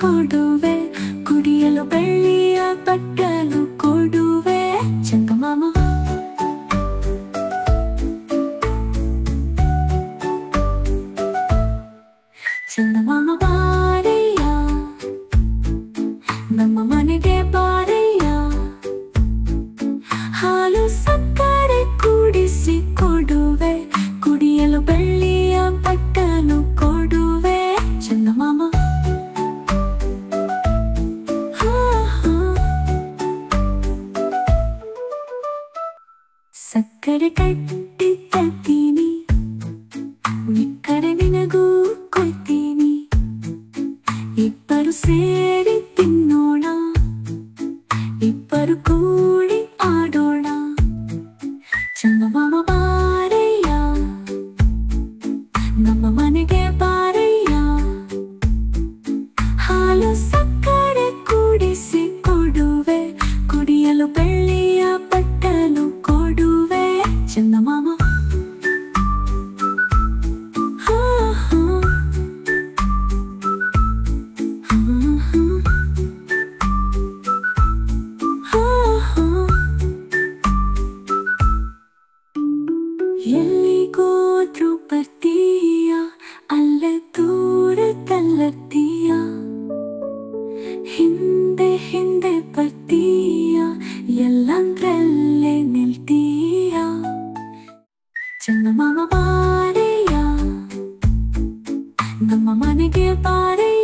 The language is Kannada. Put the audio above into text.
ಕೊಡುವೆ, ಕುಡಿಯಲು ಬೆಳ್ಳಿಯ ಬಟ್ಟಲು ಕೊಡುವೆ. ಚಂದಮಾಮ ಚಂದಮಾಮ ಬಾರಯ್ಯ, ನಮ್ಮ ಮನೆಗೆ ಬಾರಯ್ಯ. ಹಾಲು ಸಕ್ಕರೆ ಕೂಡಿಸಿ ಕೊಡುವೆ, ಕುಡಿಯಲು ಬೆಳ್ಳಿಯ ಬಟ್ಟಲು ಕೊಡುವೆ. ಚಂದಮಾಮ ಸಕ್ಕರೆ ಕಟ್ಟಿ ತತ್ತೀನಿ, ನಿಕ್ಕರೆ ನಿನಗೂ ಕೊಡ್ತೀನಿ. ಇಬ್ಬರು ಸೇರಿ ತಿನ್ನೋಣ, ಇಬ್ಬರು ಕೂಡಿ ಆಡೋಣ. ಚಂದಮಾಮ ಬಾರಯ್ಯ, ನಮ್ಮ ಮನೆಗೆ ಬಾರಯ್ಯ. ಹಾಲು ಸಕ್ಕರೆ ಕೂಡಿಸಿ ಕೊಡುವೆ, ಕುಡಿಯಲು ಬೆಳ್ಳಿಯ ಬಟ್ಟಲು ಕೊಡುವೆ. ಚಂದಮಾಮ ಎಲ್ಲಿಗೋದ್ರೂ ಬರ್ತೀಯ, ಅಲ್ಲೇ ದೂರದಲ್ಲರ್ತೀಯ. ಹಿಂದೆ ಹಿಂದೆ ಬರ್ತೀಯ, ಎಲ್ಲಂದ್ರಲ್ಲೇ ನಿಲ್ತೀಯ. ಚಂದಮಾಮ ಬಾರಯ್ಯ, ನಮ್ಮ ಮನೆಗೆ ಬಾರಯ್ಯ.